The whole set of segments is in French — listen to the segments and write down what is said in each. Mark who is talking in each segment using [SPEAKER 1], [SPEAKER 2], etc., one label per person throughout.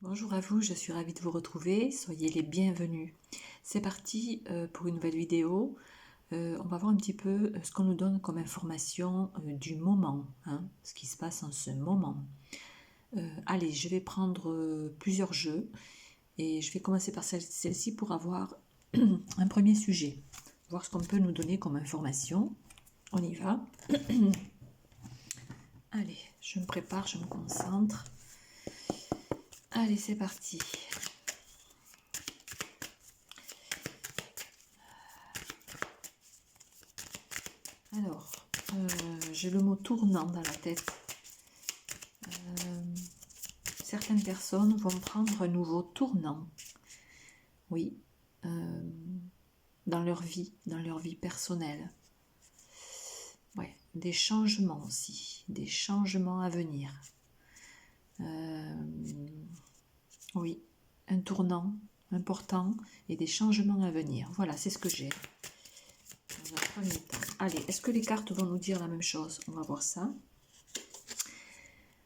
[SPEAKER 1] Bonjour à vous, je suis ravie de vous retrouver, soyez les bienvenus. C'est parti pour une nouvelle vidéo. On va voir un petit peu ce qu'on nous donne comme information du moment, hein, ce qui se passe en ce moment. Allez, je vais prendre plusieurs jeux et je vais commencer par celle-ci pour avoir un premier sujet, voir ce qu'on peut nous donner comme information. On y va. Allez, je me prépare, je me concentre. Allez, c'est parti. Alors, j'ai le mot tournant dans la tête. Certaines personnes vont prendre un nouveau tournant. Oui, dans leur vie personnelle. Ouais, des changements aussi, des changements à venir. Oui, un tournant important et des changements à venir. Voilà, c'est ce que j'ai. Dans un premier temps. Allez, est-ce que les cartes vont nous dire la même chose? On va voir ça.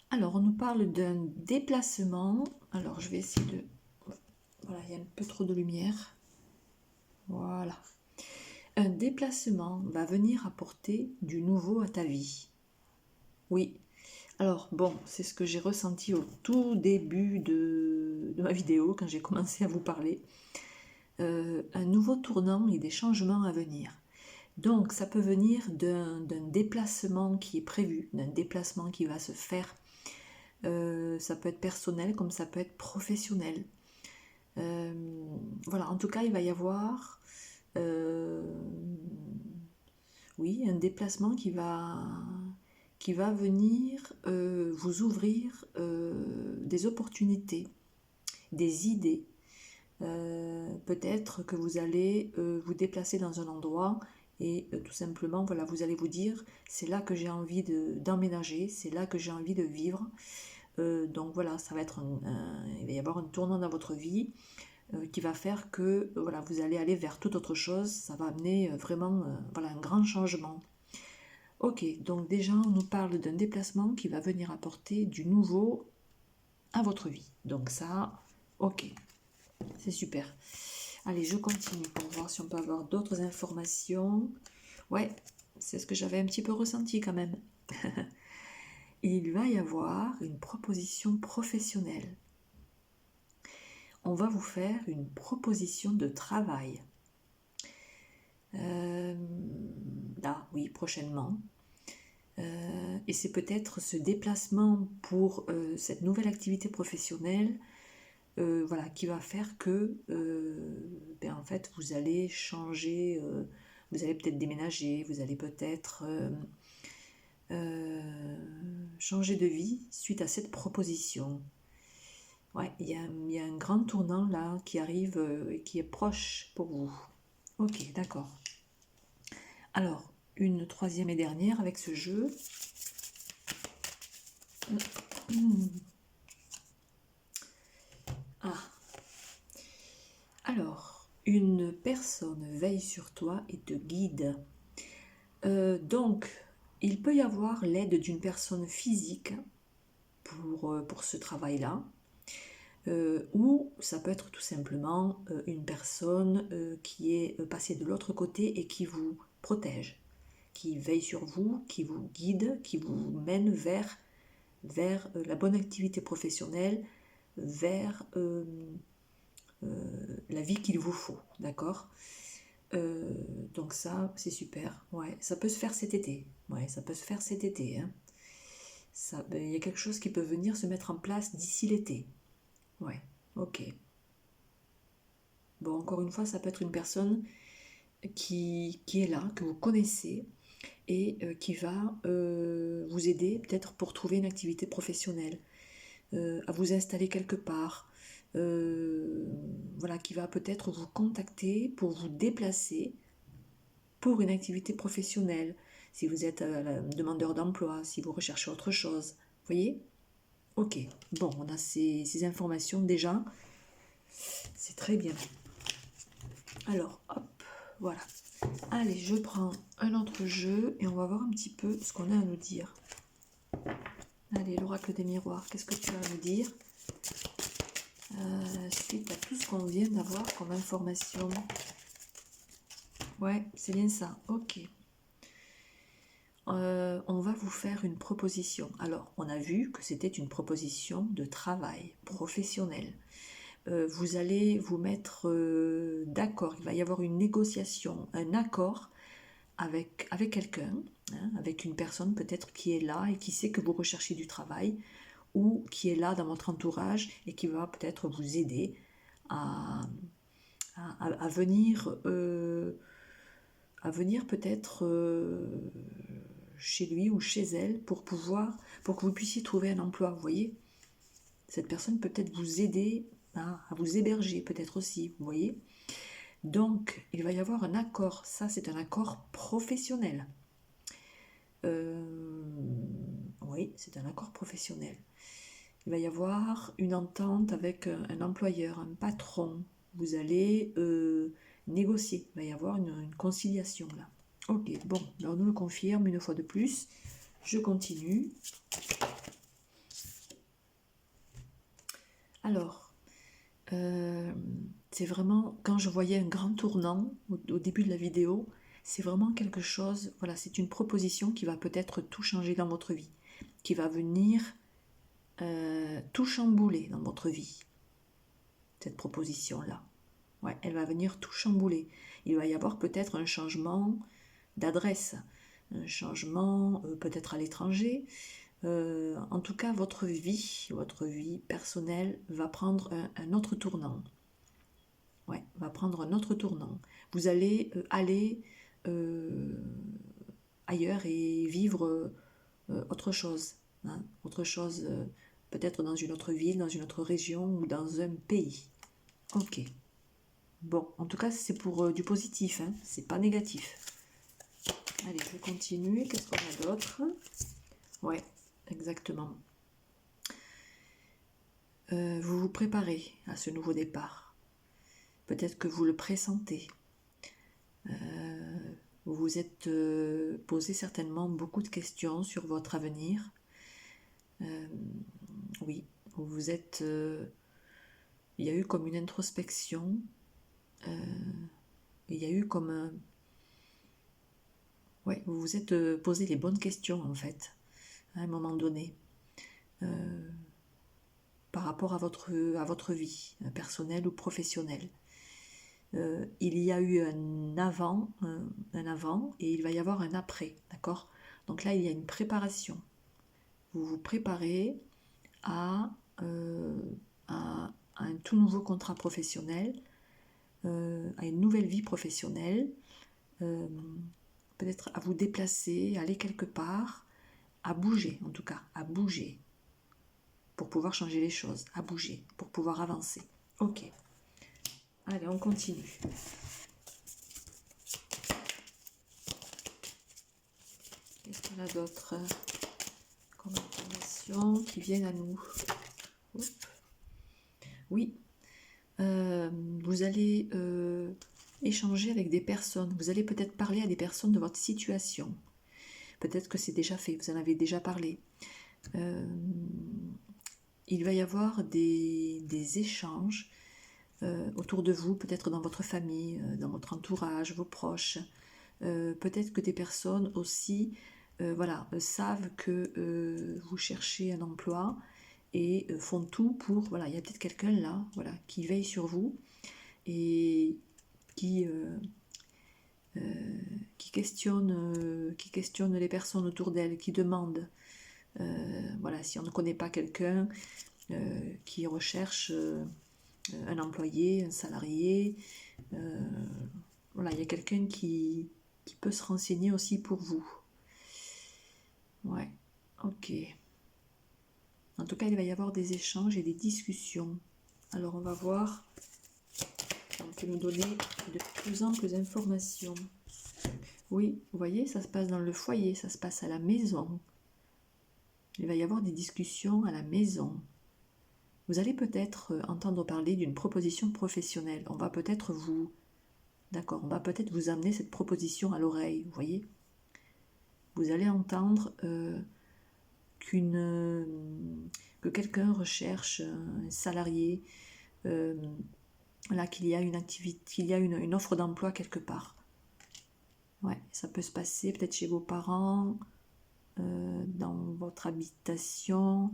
[SPEAKER 1] Alors, on nous parle d'un déplacement. Alors, je vais essayer de... Voilà, il y a un peu trop de lumière. Voilà. Un déplacement va venir apporter du nouveau à ta vie. Oui. Alors, bon, c'est ce que j'ai ressenti au tout début de ma vidéo, quand j'ai commencé à vous parler. Un nouveau tournant et des changements à venir. Donc, ça peut venir d'un déplacement qui est prévu, d'un déplacement qui va se faire. Ça peut être personnel comme ça peut être professionnel. Voilà, en tout cas, il va y avoir oui, un déplacement qui va venir vous ouvrir des opportunités, des idées. Peut-être que vous allez vous déplacer dans un endroit et tout simplement, voilà, vous allez vous dire, c'est là que j'ai envie d'emménager, c'est là que j'ai envie de vivre. Donc voilà, ça va être il va y avoir un tournant dans votre vie qui va faire que voilà, vous allez aller vers toute autre chose. Ça va amener vraiment voilà, un grand changement. Ok, donc déjà on nous parle d'un déplacement qui va venir apporter du nouveau à votre vie. Donc ça, ok, c'est super. Allez, je continue pour voir si on peut avoir d'autres informations. Ouais, c'est ce que j'avais un petit peu ressenti quand même. Il va y avoir une proposition professionnelle. On va vous faire une proposition de travail. Là, oui, prochainement. Et c'est peut-être ce déplacement pour cette nouvelle activité professionnelle voilà, qui va faire que en fait, vous allez changer, vous allez peut-être déménager, vous allez peut-être changer de vie suite à cette proposition. Ouais, il y a un grand tournant là qui arrive et qui est proche pour vous. Ok, d'accord. Alors, une troisième et dernière avec ce jeu. Ah. Alors, une personne veille sur toi et te guide. Donc, il peut y avoir l'aide d'une personne physique pour ce travail-là. Ou ça peut être tout simplement une personne qui est passée de l'autre côté et qui vous protège, qui veille sur vous, qui vous guide, qui vous mène vers la bonne activité professionnelle, vers la vie qu'il vous faut, d'accord? Donc ça, c'est super. Ouais, ça peut se faire cet été. Ouais, ça peut se faire cet été. Hein. Il y a quelque chose qui peut venir se mettre en place d'ici l'été. Ouais, ok. Bon, encore une fois, ça peut être une personne qui est là, que vous connaissez, et qui va vous aider peut-être pour trouver une activité professionnelle, à vous installer quelque part, voilà, qui va peut-être vous contacter pour vous déplacer pour une activité professionnelle, si vous êtes demandeur d'emploi, si vous recherchez autre chose. Vous voyez? Ok, bon, on a ces informations déjà. C'est très bien. Alors, hop, voilà. Allez, je prends un autre jeu et on va voir un petit peu ce qu'on a à nous dire. Allez, l'oracle des miroirs, qu'est-ce que tu as à nous dire? Suite à tout ce qu'on vient d'avoir comme information. Ouais, c'est bien ça. Ok. On va vous faire une proposition. Alors, on a vu que c'était une proposition de travail professionnel. Vous allez vous mettre d'accord. Il va y avoir une négociation, un accord avec quelqu'un, hein, avec une personne peut-être qui est là et qui sait que vous recherchez du travail, ou qui est là dans votre entourage et qui va peut-être vous aider à, à venir, peut-être chez lui ou chez elle pour que vous puissiez trouver un emploi. Vous voyez, cette personne peut peut-être vous aider à vous héberger peut-être aussi, vous voyez. Donc, il va y avoir un accord. Ça, c'est un accord professionnel. Oui, c'est un accord professionnel. Il va y avoir une entente avec un employeur, un patron. Vous allez négocier. Il va y avoir une conciliation là. Ok, bon, alors on nous le confirme une fois de plus. Je continue. Alors, c'est vraiment, quand je voyais un grand tournant au début de la vidéo, c'est vraiment quelque chose, voilà, c'est une proposition qui va peut-être tout changer dans votre vie, qui va venir tout chambouler dans votre vie, cette proposition-là. Ouais, elle va venir tout chambouler. Il va y avoir peut-être un changement d'adresse, un changement peut-être à l'étranger. En tout cas, votre vie personnelle va prendre un autre tournant. Ouais, va prendre un autre tournant. Vous allez aller ailleurs et vivre autre chose. Hein, autre chose, peut-être dans une autre ville, dans une autre région ou dans un pays. Ok. Bon, en tout cas, c'est pour du positif, hein, c'est pas négatif. Allez, je continue. Qu'est-ce qu'on a d'autre? Ouais, exactement. Vous vous préparez à ce nouveau départ. Peut-être que vous le pressentez. Vous vous êtes posé certainement beaucoup de questions sur votre avenir. Oui, vous vous êtes... il y a eu comme une introspection. Il y a eu comme un... Ouais, vous vous êtes posé les bonnes questions en fait, à un moment donné, par rapport à votre vie, personnelle ou professionnelle. Il y a eu un avant et il va y avoir un après, d'accord? Donc là, il y a une préparation. Vous vous préparez à un tout nouveau contrat professionnel, à une nouvelle vie professionnelle, peut-être à vous déplacer, à aller quelque part, à bouger en tout cas, à bouger pour pouvoir changer les choses, à bouger pour pouvoir avancer. Ok. Allez, on continue. Qu'est-ce qu'on a d'autre comme information qui viennent à nous? Hop. Oui, vous allez échanger avec des personnes. Vous allez peut-être parler à des personnes de votre situation. Peut-être que c'est déjà fait, vous en avez déjà parlé. Il va y avoir des échanges autour de vous, peut-être dans votre famille, dans votre entourage, vos proches. Peut-être que des personnes aussi savent que vous cherchez un emploi et font tout pour... Voilà, il y a peut-être quelqu'un là qui veille sur vous et qui questionne les personnes autour d'elle, qui demande si on ne connaît pas quelqu'un qui recherche un employé, un salarié, il y a quelqu'un qui peut se renseigner aussi pour vous. Ouais, ok. En tout cas, il va y avoir des échanges et des discussions. Alors, on va voir. On peut nous donner de plus amples informations. Oui, vous voyez, ça se passe dans le foyer, ça se passe à la maison. Il va y avoir des discussions à la maison. Vous allez peut-être entendre parler d'une proposition professionnelle. On va peut-être vous amener cette proposition à l'oreille, vous voyez. Vous allez entendre que quelqu'un recherche un salarié là qu'il y a une activité, qu'il y a une offre d'emploi quelque part. Ouais, ça peut se passer peut-être chez vos parents, dans votre habitation.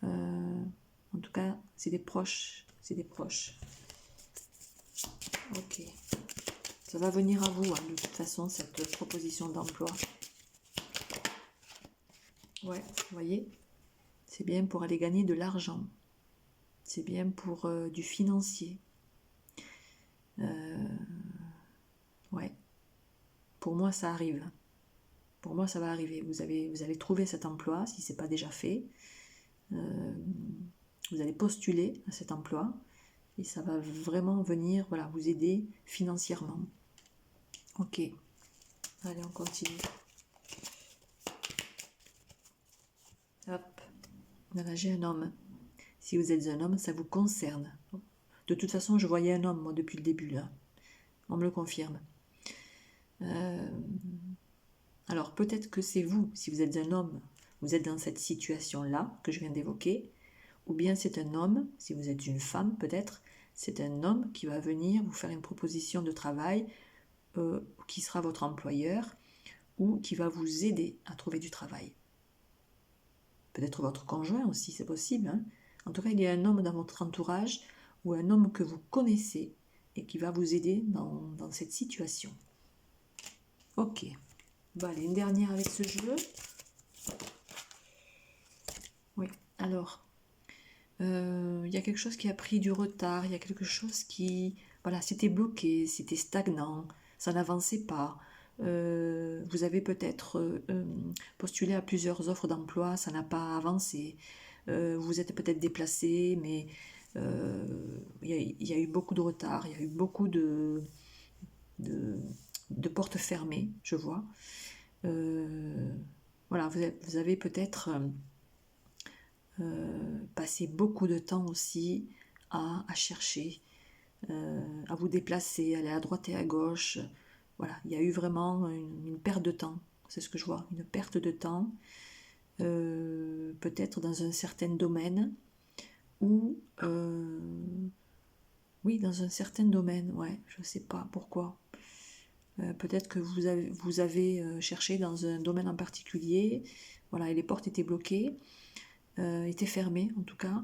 [SPEAKER 1] En tout cas, c'est des proches. C'est des proches. Ok. Ça va venir à vous, hein, de toute façon, cette proposition d'emploi. Ouais, vous voyez, c'est bien pour aller gagner de l'argent. C'est bien pour du financier. Ouais. Pour moi, ça arrive. Pour moi, ça va arriver. Vous allez trouver cet emploi, si ce n'est pas déjà fait. Vous allez postuler à cet emploi. Et ça va vraiment venir, voilà, vous aider financièrement. Ok. Allez, on continue. Hop. Voilà, j'ai un homme. Si vous êtes un homme, ça vous concerne. De toute façon, je voyais un homme, moi, depuis le début, là. On me le confirme. Alors, peut-être que c'est vous, si vous êtes un homme, vous êtes dans cette situation-là, que je viens d'évoquer, ou bien c'est un homme, si vous êtes une femme, peut-être, c'est un homme qui va venir vous faire une proposition de travail, qui sera votre employeur, ou qui va vous aider à trouver du travail. Peut-être votre conjoint aussi, c'est possible. Hein. En tout cas, il y a un homme dans votre entourage ou un homme que vous connaissez et qui va vous aider dans cette situation. Ok. Bon, allez, une dernière avec ce jeu. Oui, alors, il y a quelque chose qui a pris du retard, il y a quelque chose qui, voilà, c'était bloqué, c'était stagnant, ça n'avançait pas. Vous avez peut-être postulé à plusieurs offres d'emploi, ça n'a pas avancé. Vous êtes peut-être déplacé, mais il y a eu beaucoup de retard, il y a eu beaucoup de portes fermées, je vois. Voilà, vous avez peut-être passé beaucoup de temps aussi à chercher, à vous déplacer, aller à droite et à gauche. Voilà, il y a eu vraiment une perte de temps, c'est ce que je vois, une perte de temps, peut-être dans un certain domaine, ou oui, dans un certain domaine, ouais, je ne sais pas pourquoi. Peut-être que vous avez cherché dans un domaine en particulier, voilà, et les portes étaient bloquées, étaient fermées en tout cas,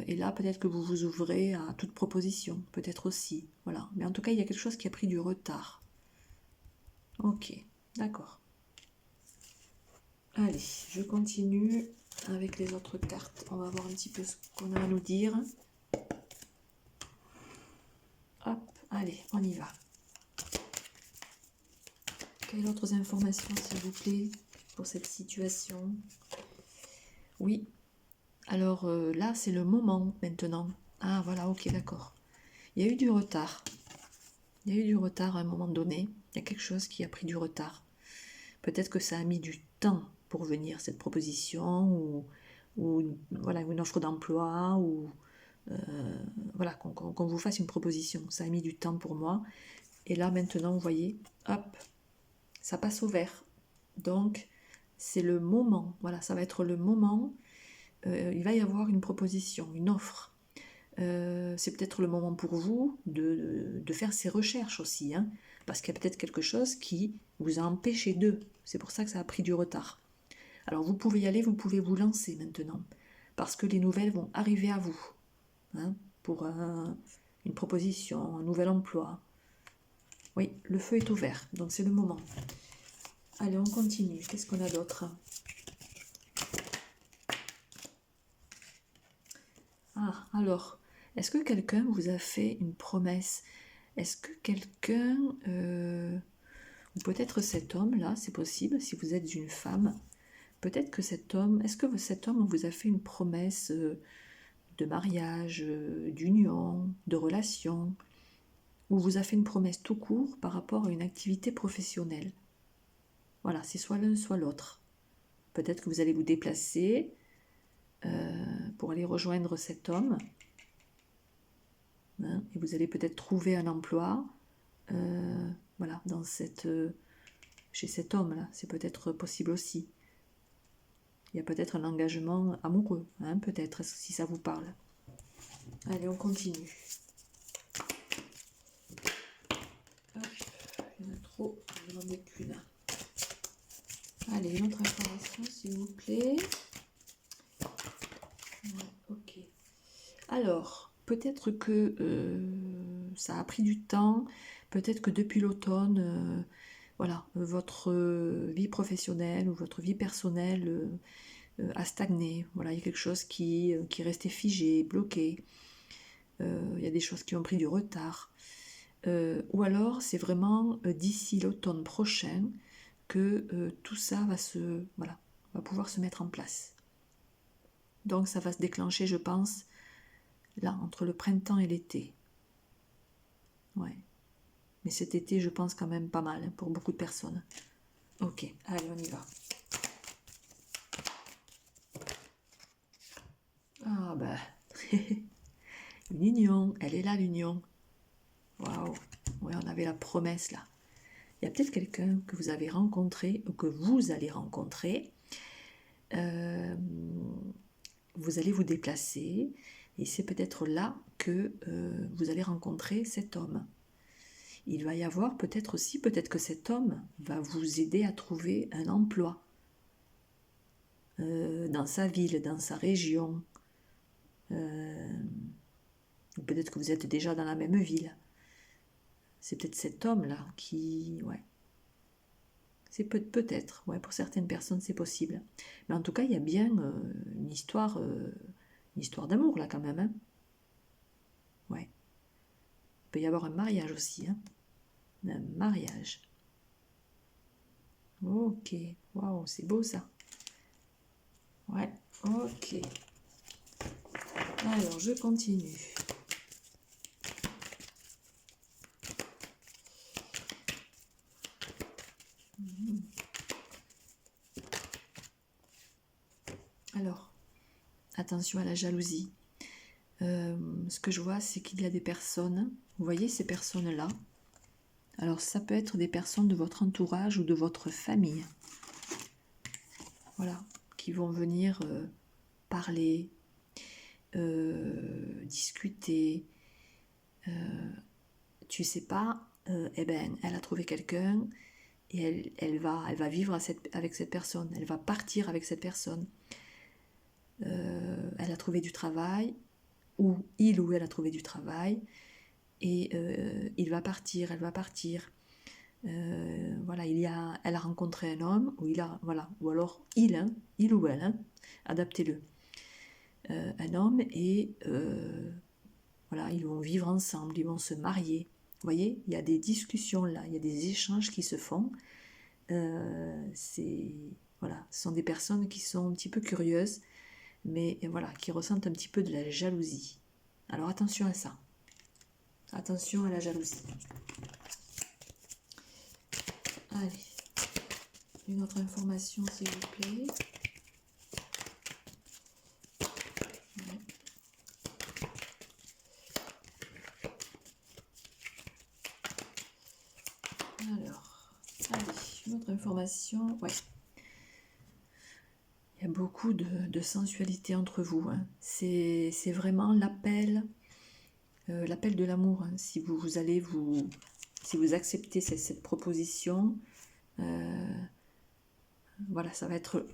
[SPEAKER 1] et là peut-être que vous vous ouvrez à toute proposition, peut-être aussi, voilà. Mais en tout cas, il y a quelque chose qui a pris du retard. Ok, d'accord. Allez, je continue avec les autres cartes. On va voir un petit peu ce qu'on a à nous dire. Hop, allez, on y va. Quelles autres informations, s'il vous plaît, pour cette situation? Oui, alors là, c'est le moment maintenant. Ah, voilà, ok, d'accord. Il y a eu du retard. Il y a eu du retard à un moment donné. Il y a quelque chose qui a pris du retard. Peut-être que ça a mis du temps pour venir, cette proposition, ou voilà, une offre d'emploi, ou voilà, qu'on vous fasse une proposition. Ça a mis du temps pour moi. Et là, maintenant, vous voyez, hop, ça passe au vert. Donc, c'est le moment. Voilà, ça va être le moment. Il va y avoir une proposition, une offre. C'est peut-être le moment pour vous de faire ces recherches aussi, hein, parce qu'il y a peut-être quelque chose qui vous a empêché d'eux. C'est pour ça que ça a pris du retard. Alors vous pouvez y aller, vous pouvez vous lancer maintenant, parce que les nouvelles vont arriver à vous, hein, pour une proposition, un nouvel emploi. Oui, le feu est ouvert, donc c'est le moment. Allez, on continue. Qu'est-ce qu'on a d'autre? Ah, alors, est-ce que quelqu'un vous a fait une promesse? Est-ce que quelqu'un, ou peut-être cet homme-là, c'est possible, si vous êtes une femme, peut-être que cet homme, est-ce que cet homme vous a fait une promesse de mariage, d'union, de relation, ou vous a fait une promesse tout court par rapport à une activité professionnelle? Voilà, c'est soit l'un, soit l'autre. Peut-être que vous allez vous déplacer pour aller rejoindre cet homme, hein, et vous allez peut-être trouver un emploi, voilà, chez cet homme-là, c'est peut-être possible aussi. Il y a peut-être un engagement amoureux, hein, peut-être, si ça vous parle. Allez, on continue. Hop, il y en a trop, je n'en ai qu'une. Allez, une autre information, s'il vous plaît. Ouais, ok. Alors, peut-être que ça a pris du temps, peut-être que depuis l'automne, voilà, votre vie professionnelle ou votre vie personnelle a stagné. Voilà, il y a quelque chose qui est resté figé, bloqué. Il y a des choses qui ont pris du retard. Ou alors, c'est vraiment d'ici l'automne prochain que tout ça voilà, va pouvoir se mettre en place. Donc, ça va se déclencher, je pense, là, entre le printemps et l'été. Ouais. Mais cet été, je pense quand même pas mal pour beaucoup de personnes. Ok, allez, on y va. Ah bah, une union, elle est là l'union. Waouh, ouais, on avait la promesse là. Il y a peut-être quelqu'un que vous avez rencontré ou que vous allez rencontrer. Vous allez vous déplacer et c'est peut-être là que vous allez rencontrer cet homme. Il va y avoir peut-être aussi, peut-être que cet homme va vous aider à trouver un emploi dans sa ville, dans sa région. Peut-être que vous êtes déjà dans la même ville. C'est peut-être cet homme-là qui... Ouais. C'est peut-être, ouais, pour certaines personnes c'est possible. Mais en tout cas, il y a bien une histoire d'amour là quand même. Hein. Ouais. Il peut y avoir un mariage aussi. Hein. Un mariage. Ok. Waouh, c'est beau ça. Ouais, ok. Alors, je continue. Alors, attention à la jalousie. Ce que je vois, c'est qu'il y a des personnes, vous voyez ces personnes-là. Alors, ça peut être des personnes de votre entourage ou de votre famille. Voilà, qui vont venir parler, discuter. Tu sais pas, eh ben, elle a trouvé quelqu'un et elle va vivre avec cette personne. Elle va partir avec cette personne. Elle a trouvé du travail, ou il ou elle a trouvé du travail, et il va partir, elle va partir. Voilà, elle a rencontré un homme, ou alors il ou elle, hein, adaptez-le. Un homme et voilà, ils vont vivre ensemble, ils vont se marier. Vous voyez, il y a des discussions là, il y a des échanges qui se font. Voilà, ce sont des personnes qui sont un petit peu curieuses, mais voilà, qui ressentent un petit peu de la jalousie. Alors attention à ça. Attention à la jalousie. Allez, une autre information s'il vous plaît. Ouais. Alors, allez, une autre information. Ouais. Il y a beaucoup de sensualité entre vous. Hein. C'est vraiment l'appel de l'amour. Hein. Si vous acceptez cette proposition, voilà, ça va être,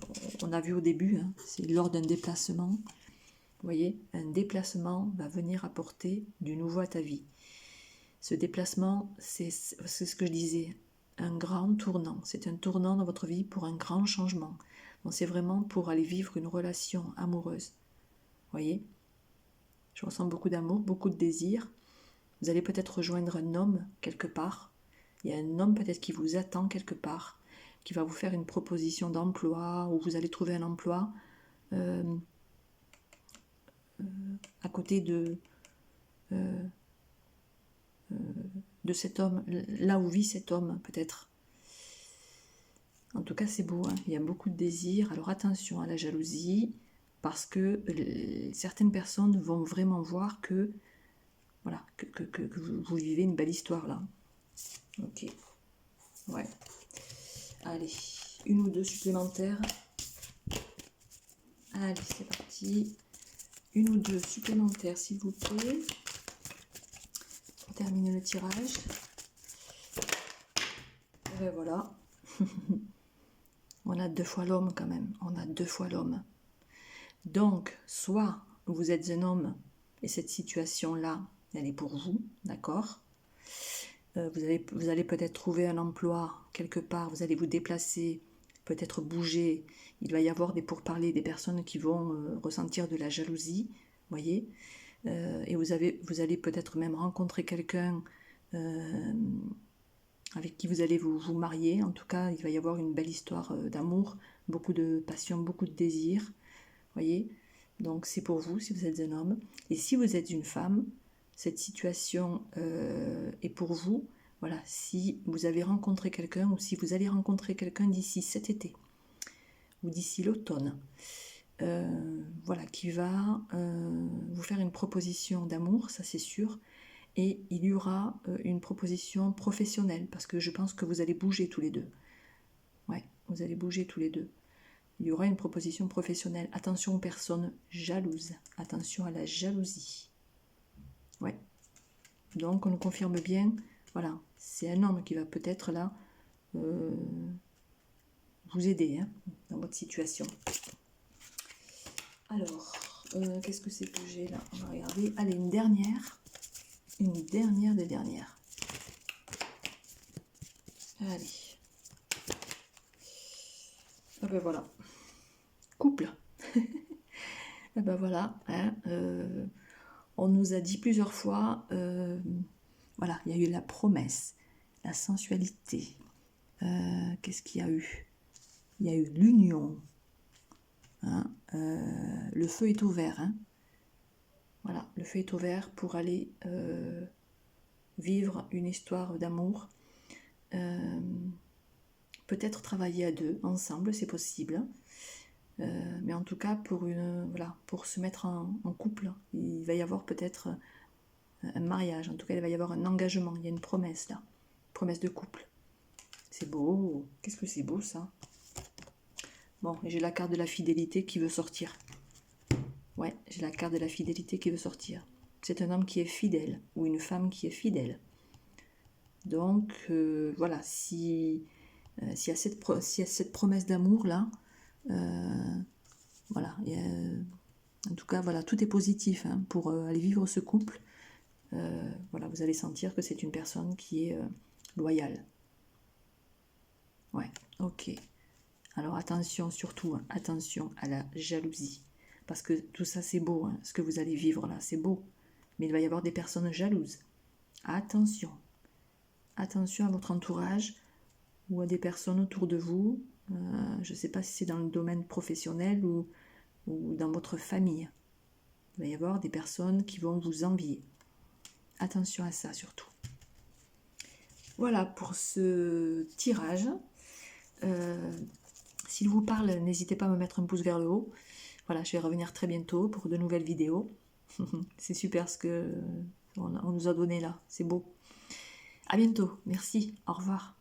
[SPEAKER 1] on a vu au début, hein, c'est lors d'un déplacement. Vous voyez, un déplacement va venir apporter du nouveau à ta vie. Ce déplacement, c'est ce que je disais, un grand tournant. C'est un tournant dans votre vie pour un grand changement. Donc c'est vraiment pour aller vivre une relation amoureuse. Vous voyez, je ressens beaucoup d'amour, beaucoup de désir. Vous allez peut-être rejoindre un homme quelque part. Il y a un homme peut-être qui vous attend quelque part, qui va vous faire une proposition d'emploi, ou vous allez trouver un emploi à côté de cet homme, là où vit cet homme peut-être. En tout cas c'est beau, hein. Il y a beaucoup de désir. Alors attention à la jalousie, parce que certaines personnes vont vraiment voir que voilà, que vous vivez une belle histoire là. Ok. Ouais. Allez, une ou deux supplémentaires. Allez, c'est parti. une ou deux supplémentaires, s'il vous plaît, pour terminer le tirage. Et ben voilà. On a 2 fois l'homme quand même. On a 2 fois l'homme. Donc, soit vous êtes un homme et cette situation-là, elle est pour vous, d'accord? Vous allez peut-être trouver un emploi quelque part, vous allez vous déplacer, peut-être bouger. Il va y avoir des pourparlers, des personnes qui vont ressentir de la jalousie, voyez. Et vous allez peut-être même rencontrer quelqu'un avec qui vous allez vous marier. En tout cas, il va y avoir une belle histoire d'amour, beaucoup de passion, beaucoup de désir, voyez. Donc c'est pour vous si vous êtes un homme. Et si vous êtes une femme, cette situation est pour vous. Voilà, si vous avez rencontré quelqu'un ou si vous allez rencontrer quelqu'un d'ici cet été ou d'ici l'automne, voilà, qui va vous faire une proposition d'amour, ça c'est sûr. Et il y aura une proposition professionnelle parce que je pense que vous allez bouger tous les deux. Ouais, vous allez bouger tous les deux. Il y aura une proposition professionnelle. Attention aux personnes jalouses. Attention à la jalousie. Ouais. Donc, on nous confirme bien, voilà, c'est un homme qui va peut-être là vous aider hein, dans votre situation. Alors, qu'est-ce que c'est que j'ai là? On va regarder. Allez, une dernière. Une dernière des dernières. Allez. Ah ben voilà. Couple. Ah ben voilà. Hein, on nous a dit plusieurs fois, voilà, il y a eu la promesse, la sensualité. Qu'est-ce qu'il y a eu? Il y a eu l'union. Hein, le feu est ouvert. Hein. Voilà, le feu est ouvert pour aller vivre une histoire d'amour. Peut-être travailler à deux, ensemble, c'est possible. Mais en tout cas, pour se mettre en couple, il va y avoir peut-être un mariage. En tout cas, il va y avoir un engagement. Il y a une promesse là. Promesse de couple. C'est beau. Qu'est-ce que c'est beau ça? Bon, et j'ai la carte de la fidélité qui veut sortir. Ouais, j'ai la carte de la fidélité qui veut sortir. C'est un homme qui est fidèle ou une femme qui est fidèle. Donc, voilà, s'il y a cette promesse d'amour là, voilà, en tout cas, voilà, tout est positif hein, pour aller vivre ce couple. Voilà, vous allez sentir que c'est une personne qui est loyale. Ouais, ok. Alors attention surtout, hein, attention à la jalousie. Parce que tout ça c'est beau, hein, ce que vous allez vivre là, c'est beau. Mais il va y avoir des personnes jalouses. Attention. Attention à votre entourage ou à des personnes autour de vous. Je ne sais pas si c'est dans le domaine professionnel ou dans votre famille. Il va y avoir des personnes qui vont vous envier. Attention à ça surtout. Voilà pour ce tirage. S'il vous parle, n'hésitez pas à me mettre un pouce vers le haut. Voilà, je vais revenir très bientôt pour de nouvelles vidéos. C'est super ce que on nous a donné là, c'est beau. À bientôt, merci, au revoir.